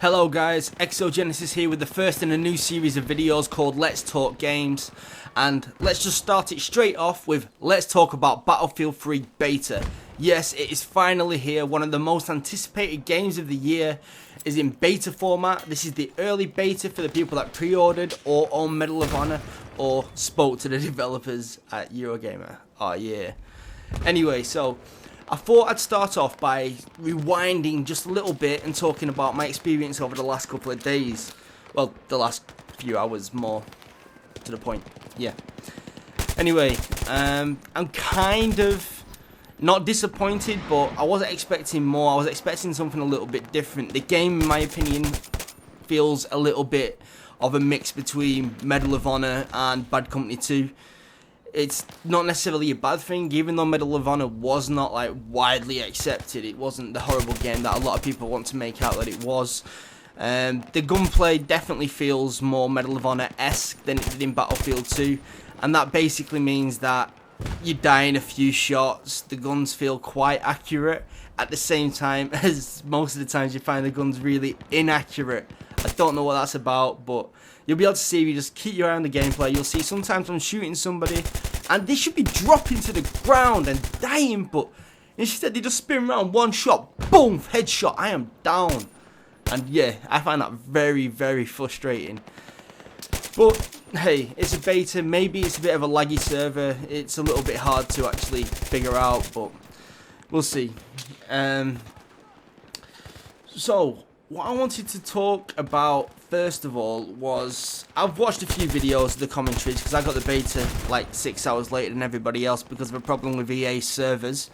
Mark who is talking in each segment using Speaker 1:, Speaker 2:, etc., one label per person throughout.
Speaker 1: Hello guys, Exogenesis here with the first in a new series of videos called Let's Talk Games, and let's just start it straight off with let's talk about Battlefield 3 Beta. Yes, it is finally here. One of the most anticipated games of the year is in beta format. This is the early beta for the people that pre-ordered or own Medal of Honor or spoke to the developers at Eurogamer. Oh yeah. Anyway, so I thought I'd start off by rewinding just a little bit and talking about my experience over the last couple of days. Well, the last few hours, more to the point. Yeah. Anyway, I'm kind of not disappointed, but I wasn't expecting more. I was expecting something a little bit different. The game, in my opinion, feels a little bit of a mix between Medal of Honor and Bad Company 2. It's not necessarily a bad thing, even though Medal of Honor was not like widely accepted. It wasn't the horrible game that a lot of people want to make out that it was. The gunplay definitely feels more Medal of Honor-esque than it did in Battlefield 2, and that basically means that you die in a few shots. The guns feel quite accurate at the same time as most of the times you find the guns really inaccurate. I don't know what that's about, but you'll be able to see if you just keep your eye on the gameplay. You'll see sometimes I'm shooting somebody and they should be dropping to the ground and dying, but instead they just spin around, one shot, boom, headshot, I am down. And yeah, I find that very, very frustrating. But hey, it's a beta, maybe it's a bit of a laggy server, it's a little bit hard to actually figure out, but we'll see. So what I wanted to talk about first of all was, I've watched a few videos of the commentaries because I got the beta like 6 hours later than everybody else because of a problem with EA servers,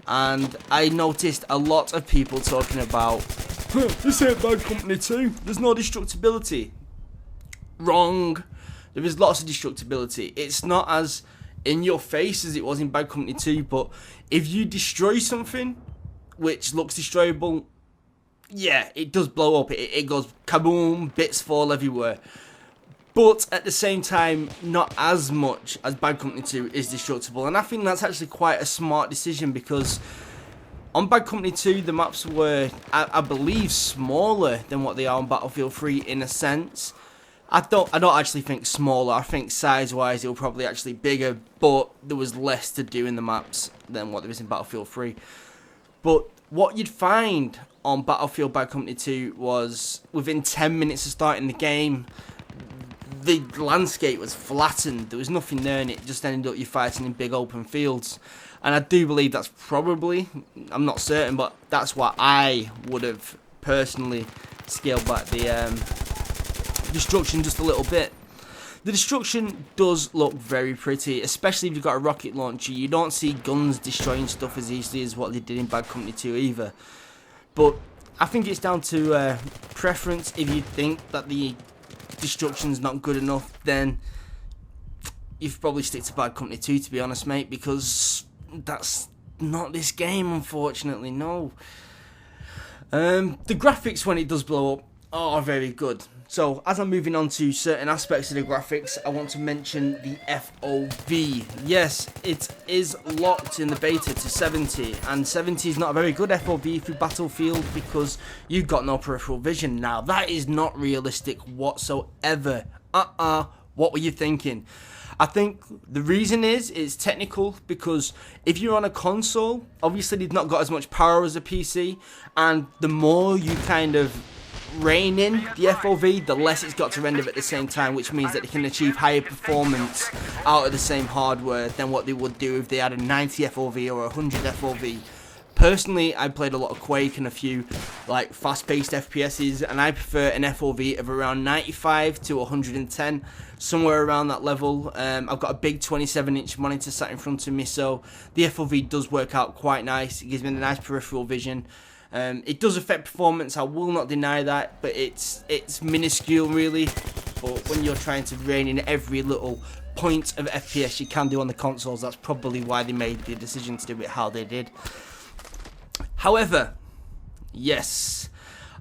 Speaker 1: and I noticed a lot of people talking about, this ain't Bad Company 2, there's no destructibility. Wrong. There is lots of destructibility. It's not as in your face as it was in Bad Company 2, but if you destroy something which looks destroyable, yeah, it does blow up. It goes kaboom, bits fall everywhere. But at the same time, not as much as Bad Company 2 is destructible. And I think that's actually quite a smart decision because on Bad Company 2, the maps were, I believe, smaller than what they are on Battlefield 3 in a sense. I don't actually think smaller. I think size-wise, it will probably actually bigger, but there was less to do in the maps than what there is in Battlefield 3. But what you'd find on Battlefield Bad Company 2 was within 10 minutes of starting the game, the landscape was flattened. There was nothing there, and it just ended up you fighting in big open fields. And I do believe that's probably, I'm not certain, but that's why I would have personally scaled back the destruction just a little bit. The destruction does look very pretty, especially if you've got a rocket launcher. You don't see guns destroying stuff as easily as what they did in Bad Company 2 either. But I think it's down to preference. If you think that the destruction's not good enough, then you'd probably stick to Bad Company 2, to be honest, mate, because that's not this game, unfortunately, no. The graphics, when it does blow up, are very good. So, as I'm moving on to certain aspects of the graphics, I want to mention the FOV. Yes, it is locked in the beta to 70, and 70 is not a very good FOV for Battlefield because you've got no peripheral vision. Now, that is not realistic whatsoever. What were you thinking? I think the reason is it's technical, because if you're on a console, obviously they've not got as much power as a PC, and the more you kind of rein in the FOV, the less it's got to render at the same time, which means that they can achieve higher performance out of the same hardware than what they would do if they had a 90 FOV or 100 FOV. Personally, I played a lot of Quake and a few like fast-paced FPSs, and I prefer an FOV of around 95 to 110, somewhere around that level. I've got a big 27-inch monitor sat in front of me, so the FOV does work out quite nice. It gives me a nice peripheral vision. It does affect performance, I will not deny that, but it's minuscule really. But when you're trying to rein in every little point of FPS you can do on the consoles, that's probably why they made the decision to do it how they did. However, yes,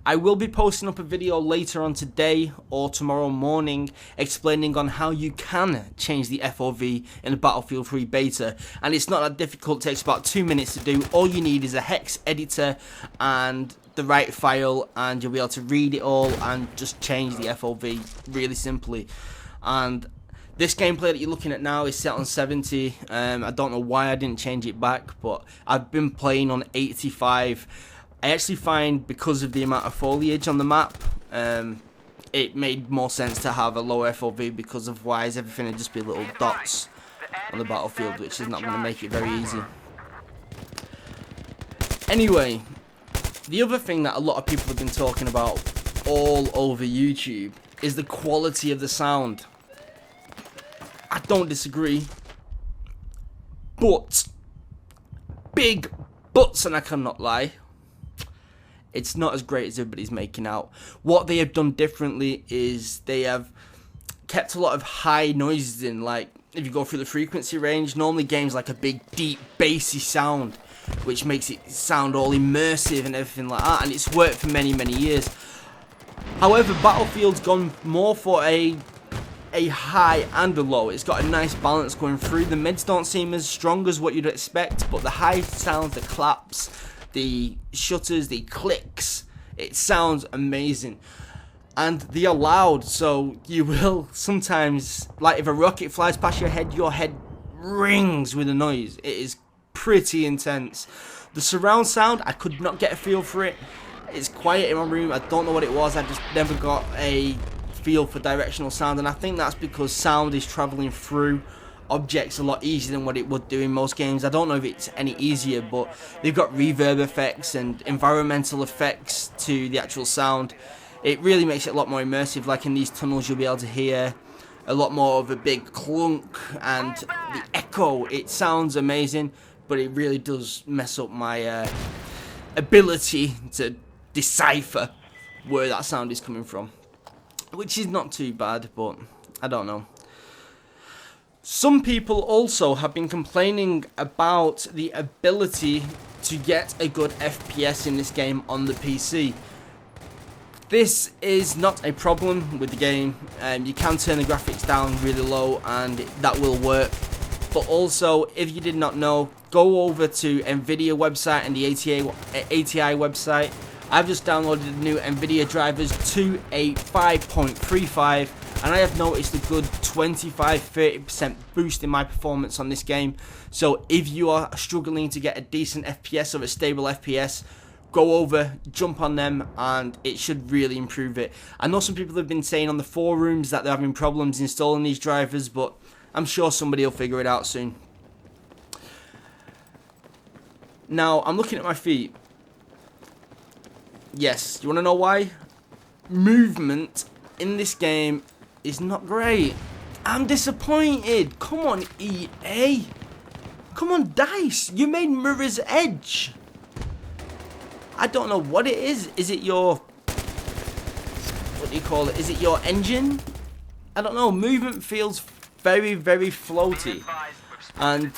Speaker 1: I will be posting up a video later on today or tomorrow morning explaining on how you can change the FOV in a Battlefield 3 beta, and it's not that difficult. It takes about 2 minutes to do. All you need is a hex editor and the right file and you'll be able to read it all and just change the FOV really simply. And this gameplay that you're looking at now is set on 70. I don't know why I didn't change it back, but I've been playing on 85. I actually find, because of the amount of foliage on the map, it made more sense to have a lower FOV, because otherwise everything would just be little dots on the battlefield, which is not going to make it very easy. Anyway, the other thing that a lot of people have been talking about all over YouTube is the quality of the sound. I don't disagree, but, big buts, and I cannot lie, it's not as great as everybody's making out. What they have done differently is they have kept a lot of high noises in. Like, if you go through the frequency range, normally games like a big, deep, bassy sound, which makes it sound all immersive and everything like that, and it's worked for many, many years. However, Battlefield's gone more for a high and a low. It's got a nice balance going through. The mids don't seem as strong as what you'd expect, but the high sounds, the claps, the shutters, the clicks, it sounds amazing. And they are loud, so you will sometimes, like if a rocket flies past your head rings with a noise. It is pretty intense. The surround sound, I could not get a feel for it. It's quiet in my room. I don't know what it was. I just never got a feel for directional sound, and I think that's because sound is traveling through objects a lot easier than what it would do in most games. I don't know if it's any easier, but they've got reverb effects and environmental effects to the actual sound. It really makes it a lot more immersive. Like in these tunnels, you'll be able to hear a lot more of a big clunk and the echo. It sounds amazing, but it really does mess up my ability to decipher where that sound is coming from, which is not too bad, but I don't know. Some people also have been complaining about the ability to get a good FPS in this game on the PC. This is not a problem with the game. You can turn the graphics down really low and that will work. But also, if you did not know, go over to NVIDIA website and the ATI website. I've just downloaded the new NVIDIA drivers to a 5.35, and I have noticed a good 25-30% boost in my performance on this game. So if you are struggling to get a decent FPS or a stable FPS, go over, jump on them, and it should really improve it. I know some people have been saying on the forums that they're having problems installing these drivers, but I'm sure somebody will figure it out soon. Now, I'm looking at my feet. Yes, you want to know why? Movement in this game is not great. I'm disappointed. Come on, EA. Come on, DICE. You made Mirror's Edge. I don't know what it is. Is it your... what do you call it? Is it your engine? I don't know. Movement feels very, very floaty. And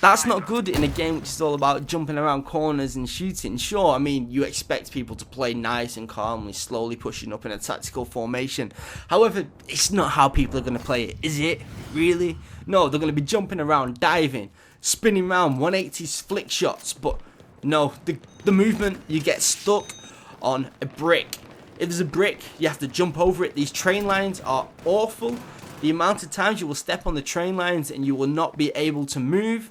Speaker 1: that's not good in a game which is all about jumping around corners and shooting. Sure, I mean, you expect people to play nice and calmly, slowly pushing up in a tactical formation. However, it's not how people are going to play it, is it? Really? No, they're going to be jumping around, diving, spinning around, 180 flick shots. But no, the movement, you get stuck on a brick. If there's a brick, you have to jump over it. These train lines are awful. The amount of times you will step on the train lines and you will not be able to move.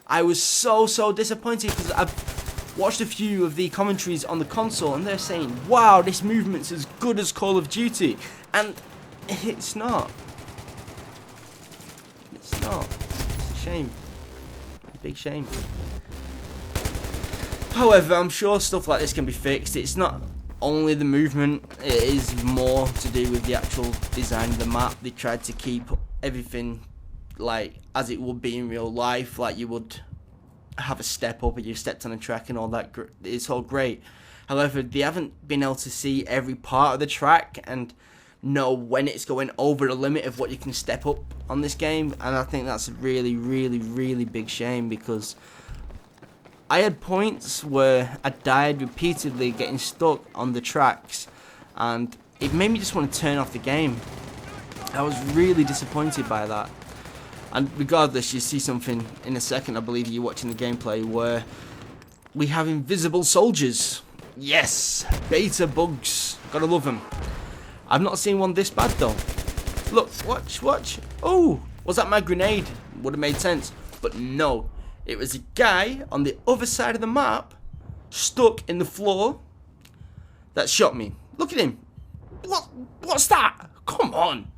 Speaker 1: I was so disappointed because I've watched a few of the commentaries on the console and they're saying, wow, this movement's as good as Call of Duty. And it's not. It's not. It's a shame. A big shame. However, I'm sure stuff like this can be fixed. It's not only the movement, it is more to do with the actual design of the map. They tried to keep everything like as it would be in real life, like you would have a step up and you stepped on a track and all that. It's all great. However, they haven't been able to see every part of the track and know when it's going over the limit of what you can step up on this game, and I think that's a really big shame, because I had points where I died repeatedly getting stuck on the tracks, and it made me just want to turn off the game. I was really disappointed by that. And regardless, you see something in a second, I believe you're watching the gameplay, where we have invisible soldiers. Yes, beta bugs. Gotta love them. I've not seen one this bad though. Look, watch. Oh, was that my grenade? Would have made sense. But no, it was a guy on the other side of the map, stuck in the floor, that shot me. Look at him. What's that? Come on.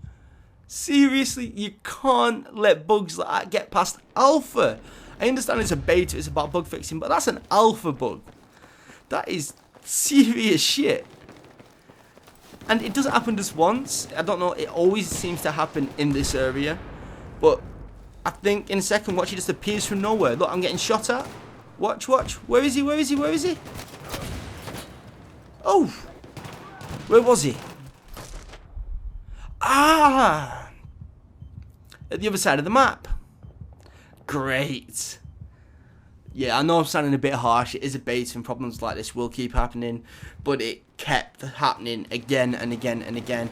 Speaker 1: Seriously, you can't let bugs like that get past alpha. I understand it's a beta, it's about bug fixing, but that's an alpha bug. That is serious shit. And it doesn't happen just once. I don't know, it always seems to happen in this area. But I think in a second, watch, he just appears from nowhere. Look, I'm getting shot at. Watch. Where is he? Oh! Where was he? Ah! At the other side of the map. Great. Yeah, I know I'm sounding a bit harsh. It is a beta and problems like this will keep happening. But it kept happening again and again and again.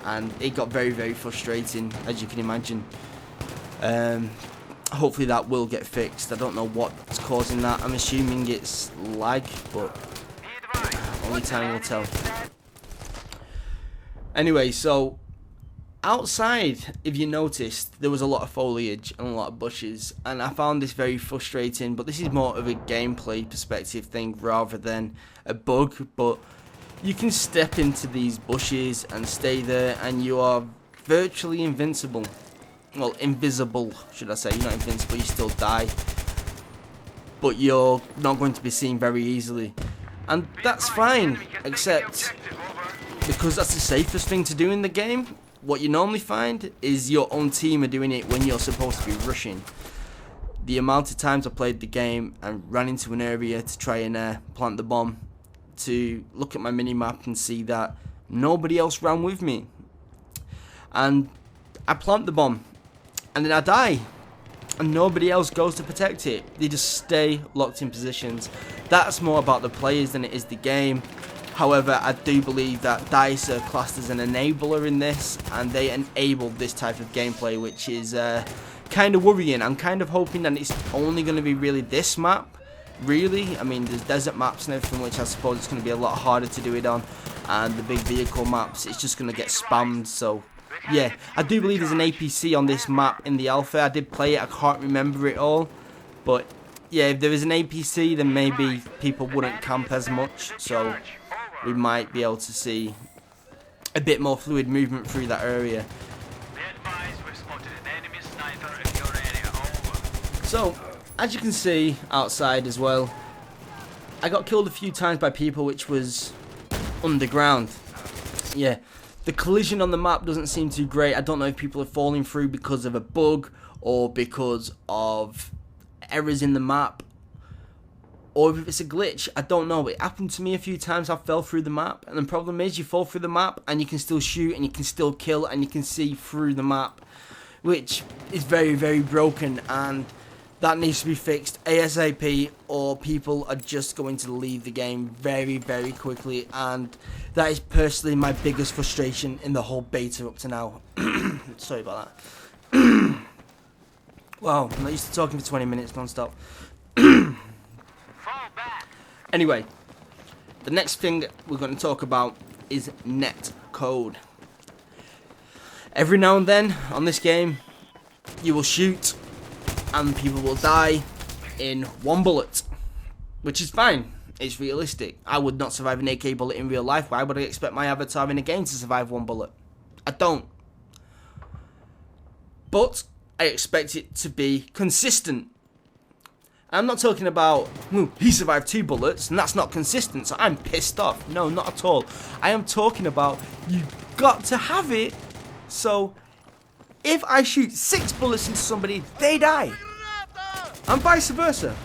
Speaker 1: And it got very, very frustrating, as you can imagine. Hopefully that will get fixed. I don't know what's causing that. I'm assuming it's lag, but only time will tell. Anyway, so outside, if you noticed, there was a lot of foliage and a lot of bushes, and I found this very frustrating, but this is more of a gameplay perspective thing rather than a bug. But you can step into these bushes and stay there and you are virtually invincible. Well, invisible, should I say. You're not invincible, you still die. But you're not going to be seen very easily. And that's fine, except because that's the safest thing to do in the game. What you normally find is your own team are doing it when you're supposed to be rushing. The amount of times I played the game and ran into an area to try and plant the bomb, to look at my mini-map and see that nobody else ran with me. And I plant the bomb, and then I die, and nobody else goes to protect it. They just stay locked in positions. That's more about the players than it is the game. However, I do believe that DICE are classed as an enabler in this, and they enabled this type of gameplay, which is kind of worrying. I'm kind of hoping that it's only going to be really this map. Really, I mean, there's desert maps and everything, which I suppose it's going to be a lot harder to do it on, and the big vehicle maps, it's just going to get spammed. So yeah, I do believe there's an APC on this map in the alpha. I did play it, I can't remember it all, but yeah, if there is an APC, then maybe people wouldn't camp as much, so we might be able to see a bit more fluid movement through that area. So, as you can see outside as well, I got killed a few times by people which was underground. Yeah, the collision on the map doesn't seem too great. I don't know if people are falling through because of a bug or because of errors in the map, or if it's a glitch. I don't know. It happened to me a few times. I fell through the map, and the problem is you fall through the map and you can still shoot and you can still kill and you can see through the map, which is very, very broken, and that needs to be fixed ASAP, or people are just going to leave the game very, very quickly. And that is personally my biggest frustration in the whole beta up to now. Sorry about that. Wow, I'm not used to talking for 20 minutes non-stop. Anyway, the next thing we're going to talk about is net code. Every now and then on this game, you will shoot and people will die in one bullet, which is fine. It's realistic. I would not survive an AK bullet in real life. Why would I expect my avatar in a game to survive one bullet? I don't. But I expect it to be consistent. I'm not talking about, he survived 2 bullets and that's not consistent, so I'm pissed off. No, not at all. I am talking about you got to have it. So if I shoot 6 bullets into somebody, they die. And vice versa.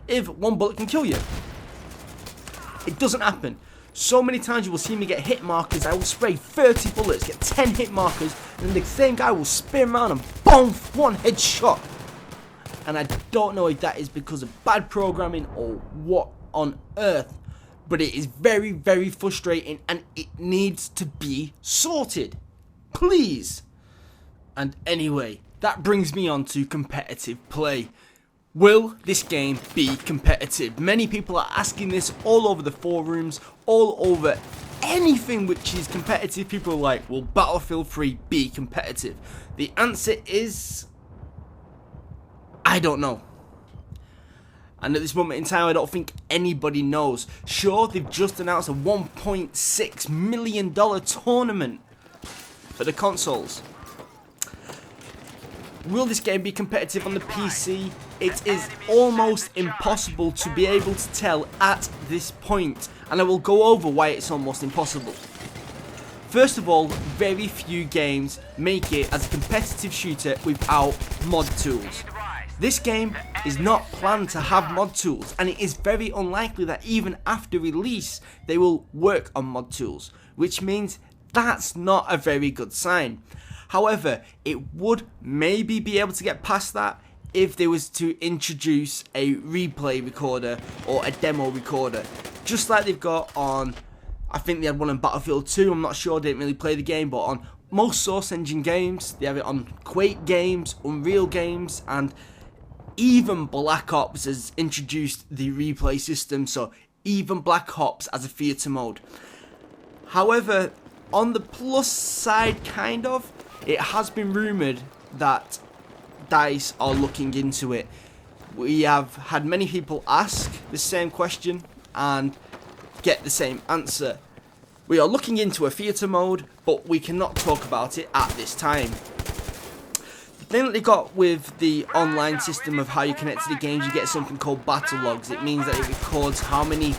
Speaker 1: If 1 bullet can kill you. It doesn't happen. So many times you will see me get hit markers. I will spray 30 bullets, get 10 hit markers, and then the same guy will spin around and boom, 1 headshot. And I don't know if that is because of bad programming or what on earth, but it is very, very frustrating and it needs to be sorted. Please. And anyway, that brings me on to competitive play. Will this game be competitive? Many people are asking this all over the forums, all over anything which is competitive. People are like, will Battlefield 3 be competitive? The answer is, I don't know. And at this moment in time, I don't think anybody knows. Sure, they've just announced a $1.6 million tournament for the consoles. Will this game be competitive on the PC? It is almost impossible to be able to tell at this point, and I will go over why it's almost impossible. First of all, very few games make it as a competitive shooter without mod tools. This game is not planned to have mod tools, and it is very unlikely that even after release they will work on mod tools, which means that's not a very good sign. However, it would maybe be able to get past that if they was to introduce a replay recorder or a demo recorder, just like they've got on, I think they had one on Battlefield 2, I'm not sure, I didn't really play the game, but on most Source Engine games, they have it on Quake games, Unreal games, and even Black Ops has introduced the replay system, so even Black Ops as a theatre mode. However, on the plus side, kind of, it has been rumoured that DICE are looking into it. We have had many people ask the same question and get the same answer. We are looking into a theatre mode, but we cannot talk about it at this time. The thing that they got with the online system of how you connect to the games, you get something called battle logs. It means that it records how many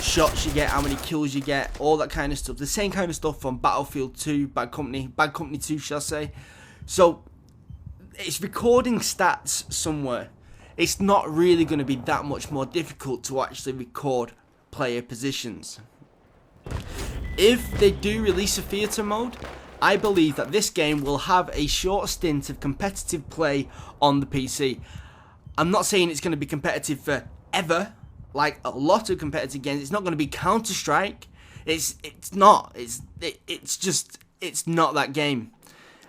Speaker 1: shots you get, how many kills you get, all that kind of stuff. The same kind of stuff from Battlefield 2, Bad Company 2 shall I say. So it's recording stats somewhere. It's not really going to be that much more difficult to actually record player positions. If they do release a theatre mode, I believe that this game will have a short stint of competitive play on the PC. I'm not saying it's going to be competitive forever, like a lot of competitive games. It's not going to be Counter-Strike. It's not. It's not that game.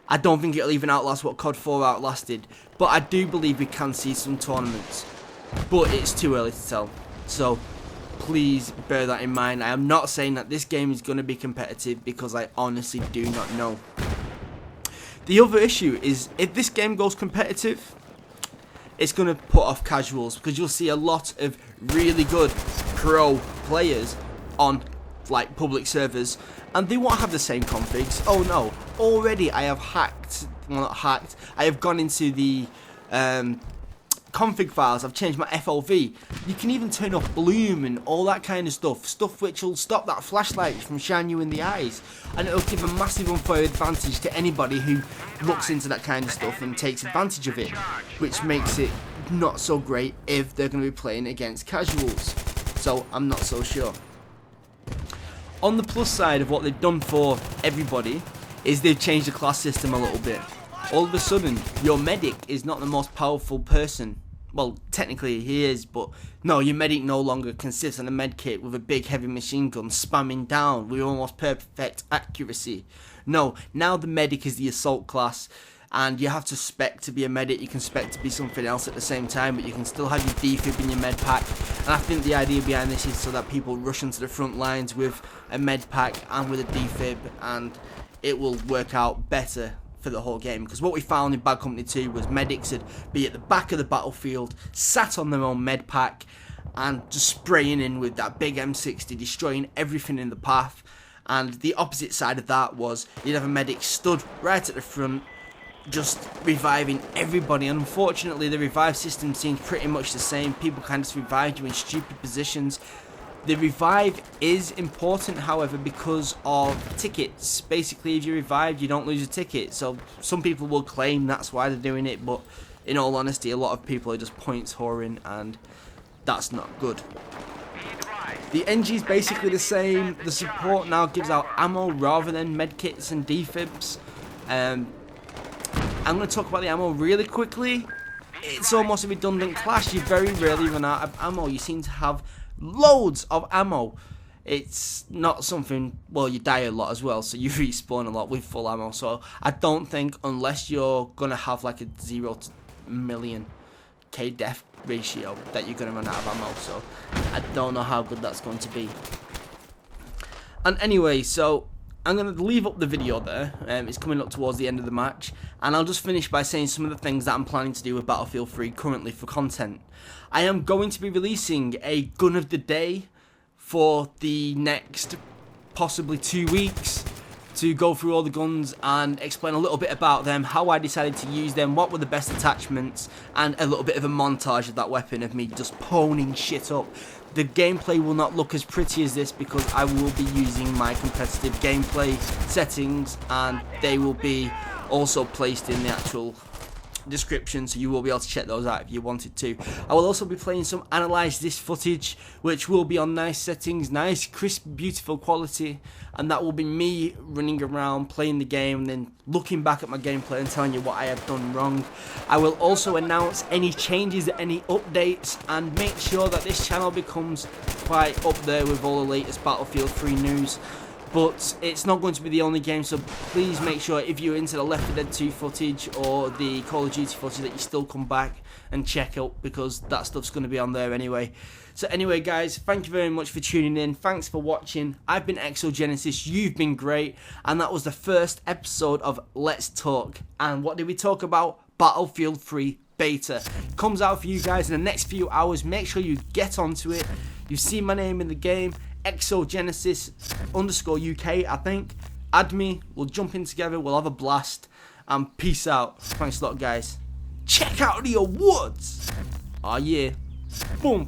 Speaker 1: I don't think it'll even outlast what COD 4 outlasted. But I do believe we can see some tournaments. But it's too early to tell. So please bear that in mind. I am not saying that this game is going to be competitive because I honestly do not know. The other issue is if this game goes competitive, it's going to put off casuals because you'll see a lot of really good pro players on like public servers and they won't have the same configs. Oh no, already I have I have gone into the config files, I've changed my FOV. You can even turn off bloom and all that kind of stuff which will stop that flashlight from shining you in the eyes, and it'll give a massive unfair advantage to anybody who looks into that kind of stuff and takes advantage of it, which makes it not so great if they're going to be playing against casuals. So I'm not so sure. On the plus side of what they've done for everybody is they've changed the class system a little bit. All of a sudden, your medic is not the most powerful person. Well, technically he is, but no, your medic no longer consists of a med kit with a big heavy machine gun spamming down with almost perfect accuracy. No, now the medic is the assault class, and you have to spec to be a medic. You can spec to be something else at the same time, but you can still have your defib in your med pack. And I think the idea behind this is so that people rush into the front lines with a med pack and with a defib, and it will work out better for the whole game. Because what we found in Bad Company 2 was medics would be at the back of the battlefield, sat on their own med pack, and just spraying in with that big M60, destroying everything in the path. And the opposite side of that was you'd have a medic stood right at the front, just reviving everybody. And unfortunately, the revive system seems pretty much the same. People kind of just revive you in stupid positions. The revive is important, however, because of tickets. Basically, if you revive, you don't lose a ticket. So some people will claim that's why they're doing it, but in all honesty, a lot of people are just points whoring, and that's not good. The NG is basically the same. The support now gives out ammo rather than medkits and defibs. I'm going to talk about the ammo really quickly. It's almost a redundant class. You very rarely run out of ammo. You seem to have loads of ammo. It's not something, well, you die a lot as well, so you respawn a lot with full ammo. So I don't think, unless you're going to have like a 0 to million 4K depth ratio that you're going to run out of ammo, so I don't know how good that's going to be. And anyway, so I'm going to leave up the video there. It's coming up towards the end of the match, and I'll just finish by saying some of the things that I'm planning to do with Battlefield 3 currently for content. I am going to be releasing a gun of the day for the next possibly 2 weeks to go through all the guns and explain a little bit about them, how I decided to use them, what were the best attachments, and a little bit of a montage of that weapon of me just poning shit up. The gameplay will not look as pretty as this because I will be using my competitive gameplay settings, and they will be also placed in the actual description, so you will be able to check those out if you wanted to. I will also be playing some analyze this footage, which will be on nice settings, nice crisp beautiful quality, and that will be me running around playing the game and then looking back at my gameplay and telling you what I have done wrong. I will also announce any changes, any updates, and make sure that this channel becomes quite up there with all the latest Battlefield 3 news. But it's not going to be the only game, so please make sure if you're into the Left 4 Dead 2 footage or the Call of Duty footage that you still come back and check out, because that stuff's going to be on there anyway. So anyway guys, thank you very much for tuning in, thanks for watching. I've been Exogenesis, you've been great, and that was the first episode of Let's Talk. And what did we talk about? Battlefield 3 Beta. Comes out for you guys in the next few hours, make sure you get onto it. You've seen my name in the game, Exogenesis_UK, I think. Add me, we'll jump in together, we'll have a blast, and peace out. Thanks a lot guys. Check out the awards. Oh yeah. Boom.